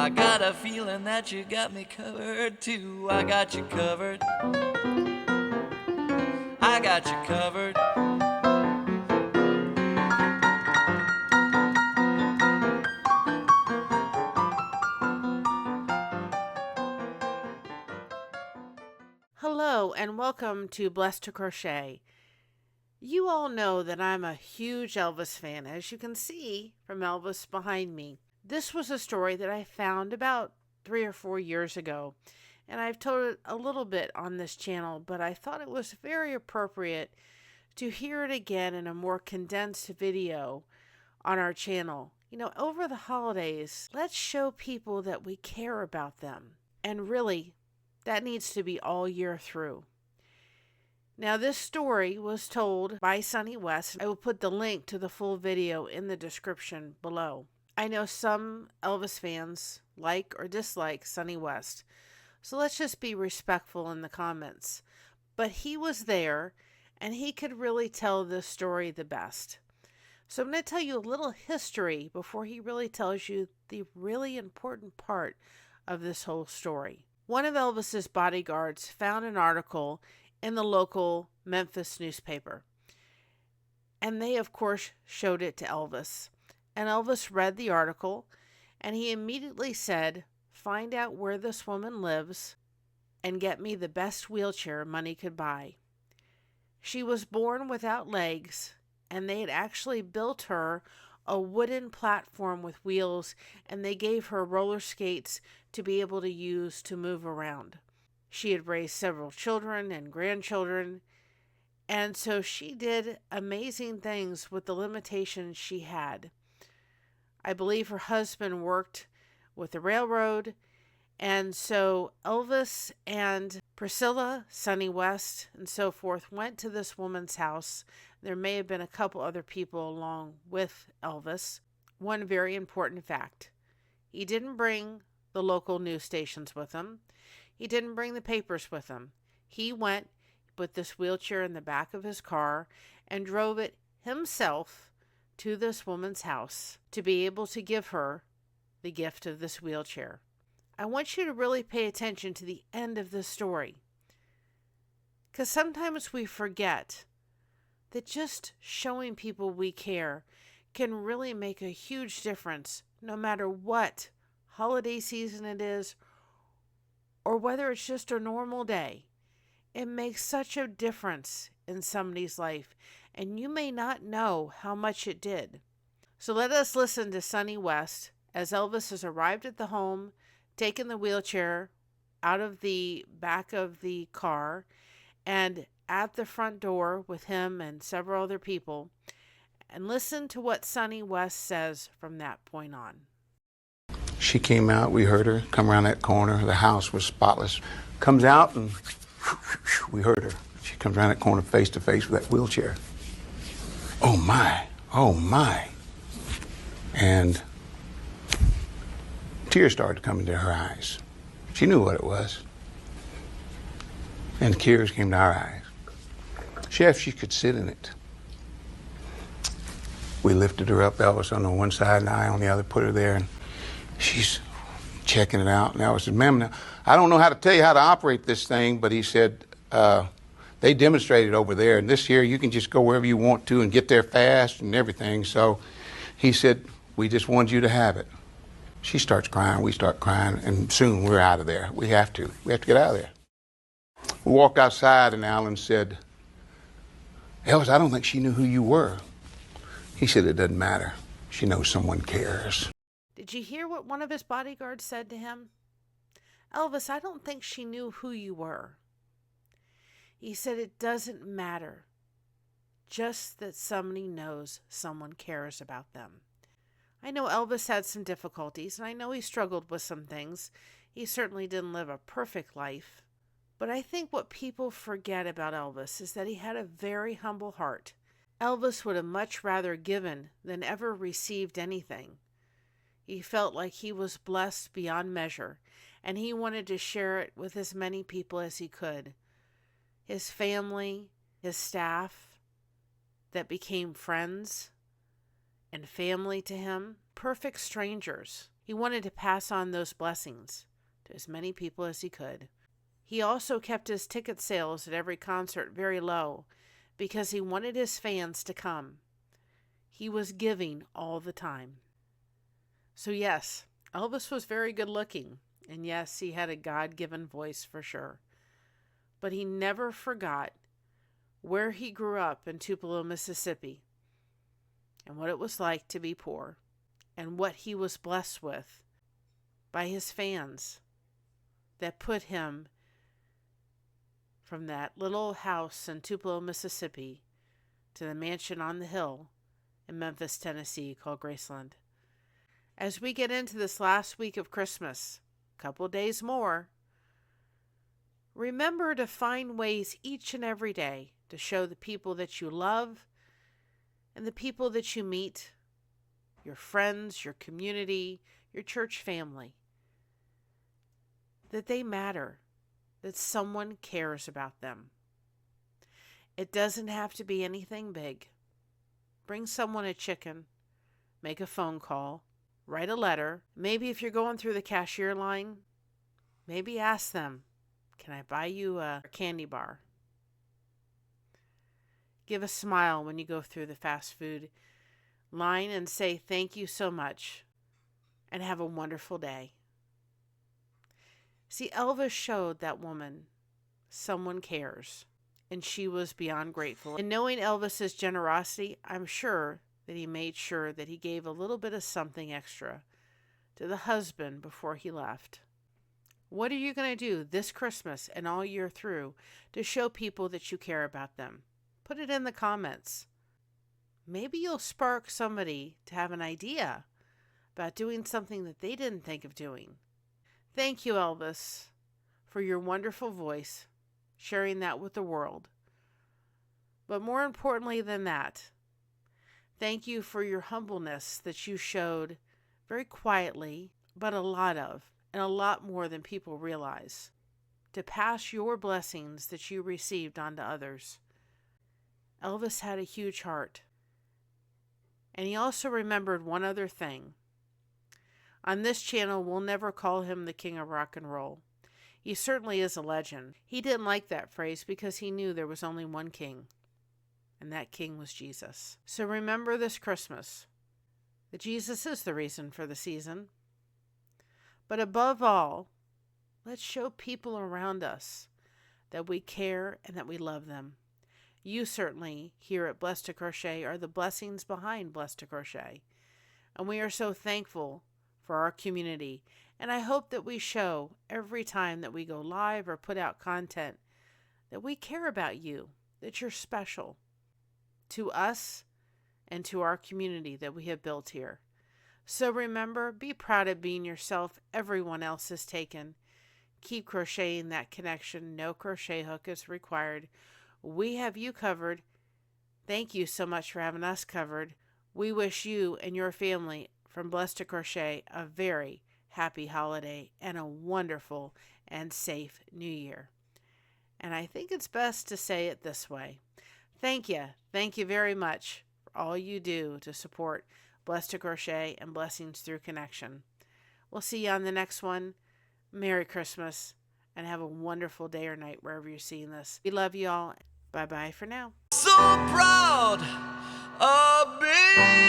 I got a feeling that you got me covered too. I got you covered. I got you covered. Hello and welcome to Blessed to Crochet. You all know that I'm a huge Elvis fan, as you can see from Elvis behind me. This was a story that I found about 3 or 4 years ago, and I've told it a little bit on this channel, but I thought it was very appropriate to hear it again in a more condensed video on our channel. You know, over the holidays, let's show people that we care about them. And really, that needs to be all year through. Now, this story was told by Sonny West. I will put the link to the full video in the description below. I know some Elvis fans like or dislike Sonny West, so let's just be respectful in the comments. But he was there, and he could really tell this story the best. So I'm going to tell you a little history before he really tells you the really important part of this whole story. One of Elvis's bodyguards found an article in the local Memphis newspaper, and they, of course, showed it to Elvis. And Elvis read the article, and he immediately said, "Find out where this woman lives and get me the best wheelchair money could buy." She was born without legs, and they had actually built her a wooden platform with wheels, and they gave her roller skates to be able to use to move around. She had raised several children and grandchildren, and so she did amazing things with the limitations she had. I believe her husband worked with the railroad, and so Elvis and Priscilla, Sonny West, and so forth went to this woman's house. There may have been a couple other people along with Elvis. One very important fact: he didn't bring the local news stations with him. He didn't bring the papers with him. He went, put this wheelchair in the back of his car, and drove it himself to this woman's house to be able to give her the gift of this wheelchair. I want you to really pay attention to the end of this story, because sometimes we forget that just showing people we care can really make a huge difference, no matter what holiday season it is or whether it's just a normal day. It makes such a difference in somebody's life, and you may not know how much it did. So let us listen to Sonny West as Elvis has arrived at the home, taken the wheelchair out of the back of the car, and at the front door with him and several other people, and listen to what Sonny West says from that point on. She came out, we heard her come around that corner. The house was spotless. Comes out and we heard her. She comes around that corner face to face with that wheelchair. Oh my, oh my. And tears started coming to her eyes. She knew what it was. And tears came to our eyes. She asked if she could sit in it. We lifted her up, Elvis on the one side and I on the other, put her there, and she's checking it out. And I said, "Ma'am, now, I don't know how to tell you how to operate this thing," but he said, they demonstrated over there, and this here you can just go wherever you want to and get there fast and everything. So he said, "We just want you to have it." She starts crying, we start crying, and soon we're out of there. We have to get out of there. We walked outside and Alan said, "Elvis, I don't think she knew who you were." He said, "It doesn't matter. She knows someone cares." Did you hear what one of his bodyguards said to him? "Elvis, I don't think she knew who you were." He said it doesn't matter. Just that somebody knows someone cares about them. I know Elvis had some difficulties, and I know he struggled with some things. He certainly didn't live a perfect life. But I think what people forget about Elvis is that he had a very humble heart. Elvis would have much rather given than ever received anything. He felt like he was blessed beyond measure, and he wanted to share it with as many people as he could. His family, his staff that became friends and family to him. perfect strangers. He wanted to pass on those blessings to as many people as he could. He also kept his ticket sales at every concert very low because he wanted his fans to come. He was giving all the time. So yes, Elvis was very good looking, and yes, he had a God-given voice for sure. But he never forgot where he grew up in Tupelo, Mississippi, and what it was like to be poor, and what he was blessed with by his fans that put him from that little house in Tupelo, Mississippi, to the mansion on the hill in Memphis, Tennessee, called Graceland. As we get into this last week of Christmas, a couple days more, remember to find ways each and every day to show the people that you love and the people that you meet, your friends, your community, your church family, that they matter, that someone cares about them. It doesn't have to be anything big. Bring someone a chicken, make a phone call, write a letter. Maybe if you're going through the cashier line, maybe ask them, can I buy you a candy bar? Give a smile when you go through the fast food line and say thank you so much and have a wonderful day. See, Elvis showed that woman someone cares, and she was beyond grateful. And knowing Elvis's generosity, I'm sure that he made sure that he gave a little bit of something extra to the husband before he left. What are you going to do this Christmas and all year through to show people that you care about them? Put it in the comments. Maybe you'll spark somebody to have an idea about doing something that they didn't think of doing. Thank you, Elvis, for your wonderful voice, sharing that with the world. But more importantly than that, thank you for your humbleness that you showed very quietly, but a lot of, and a lot more than people realize, to pass your blessings that you received on to others. Elvis had a huge heart. And he also remembered one other thing. On this channel, we'll never call him the king of rock and roll. He certainly is a legend. He didn't like that phrase because he knew there was only one king, and that king was Jesus. So remember this Christmas that Jesus is the reason for the season. But above all, let's show people around us that we care and that we love them. You certainly, here at Blessed to Crochet, are the blessings behind Blessed to Crochet. And we are so thankful for our community. And I hope that we show every time that we go live or put out content that we care about you, that you're special to us and to our community that we have built here. So remember, be proud of being yourself. Everyone else is taken. Keep crocheting that connection. No crochet hook is required. We have you covered. Thank you so much for having us covered. We wish you and your family from Blessed to Crochet a very happy holiday and a wonderful and safe new year. And I think it's best to say it this way. Thank you. Thank you very much for all you do to support Blessed to Crochet and Blessings Through Connection. We'll see you on the next one. Merry Christmas and have a wonderful day or night wherever you're seeing this. We love you all. Bye-bye for now. So proud of being